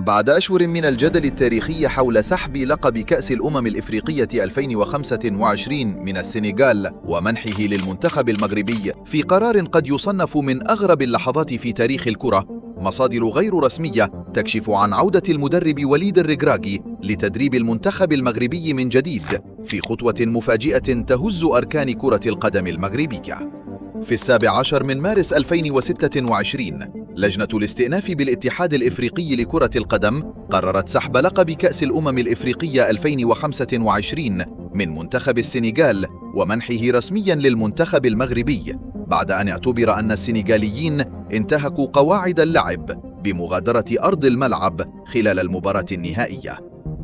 بعد أشهر من الجدل التاريخي حول سحب لقب كأس الأمم الإفريقية 2025 من السنغال ومنحه للمنتخب المغربي في قرار قد يصنف من أغرب اللحظات في تاريخ الكرة، مصادر غير رسمية تكشف عن عودة المدرب وليد الركراكي لتدريب المنتخب المغربي من جديد في خطوة مفاجئة تهز أركان كرة القدم المغربية. في 17 من مارس 2026 لجنة الاستئناف بالاتحاد الإفريقي لكرة القدم قررت سحب لقب كأس الأمم الإفريقية 2025 من منتخب السنغال ومنحه رسمياً للمنتخب المغربي بعد أن اعتبر أن السنغاليين انتهكوا قواعد اللعب بمغادرة أرض الملعب خلال المباراة النهائية،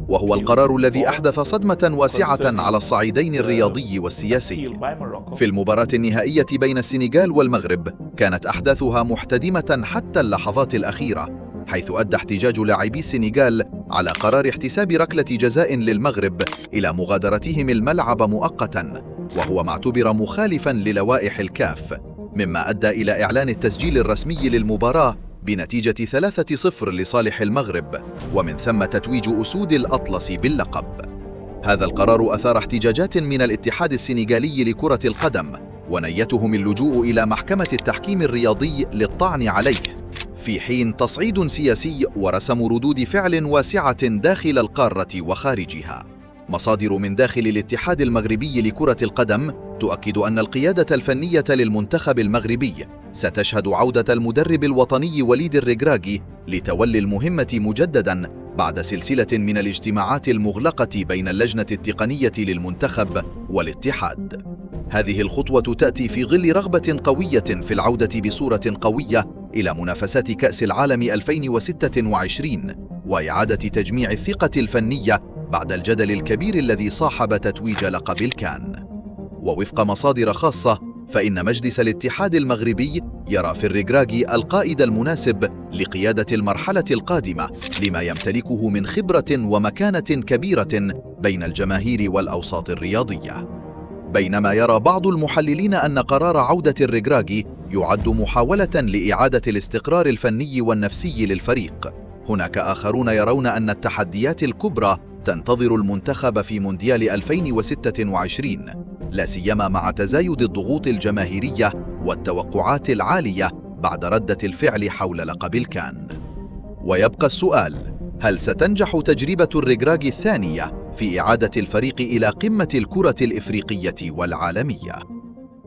وهو القرار الذي أحدث صدمة واسعة على الصعيدين الرياضي والسياسي. في المباراة النهائية بين السنغال والمغرب كانت أحداثها محتدمة حتى اللحظات الأخيرة، حيث أدى احتجاج لاعبي السنغال على قرار احتساب ركلة جزاء للمغرب إلى مغادرتهم الملعب مؤقتاً، وهو ما اعتبر مخالفاً للوائح الكاف، مما أدى إلى إعلان التسجيل الرسمي للمباراة بنتيجة 3-0 لصالح المغرب، ومن ثم تتويج أسود الأطلس باللقب. هذا القرار أثار احتجاجات من الاتحاد السنغالي لكرة القدم، ونيتهم اللجوء إلى محكمة التحكيم الرياضي للطعن عليه، في حين تصعيد سياسي ورسم ردود فعل واسعة داخل القارة وخارجها. مصادر من داخل الاتحاد المغربي لكرة القدم تؤكد أن القيادة الفنية للمنتخب المغربي ستشهد عودة المدرب الوطني وليد الركراكي لتولي المهمة مجدداً بعد سلسلة من الاجتماعات المغلقة بين اللجنة التقنية للمنتخب والاتحاد. هذه الخطوة تأتي في ظل رغبة قوية في العودة بصورة قوية إلى منافسات كأس العالم 2026 وإعادة تجميع الثقة الفنية بعد الجدل الكبير الذي صاحب تتويج لقب الكان. ووفق مصادر خاصة فإن مجلس الاتحاد المغربي يرى في الركراكي القائد المناسب لقيادة المرحلة القادمة لما يمتلكه من خبرة ومكانة كبيرة بين الجماهير والأوساط الرياضية. بينما يرى بعض المحللين أن قرار عودة الركراكي يعد محاولة لإعادة الاستقرار الفني والنفسي للفريق، هناك آخرون يرون أن التحديات الكبرى تنتظر المنتخب في مونديال 2026، لا سيما مع تزايد الضغوط الجماهيرية والتوقعات العالية بعد ردة الفعل حول لقب الكان. ويبقى السؤال: هل ستنجح تجربة الركراكي الثانية في إعادة الفريق إلى قمة الكرة الإفريقية والعالمية؟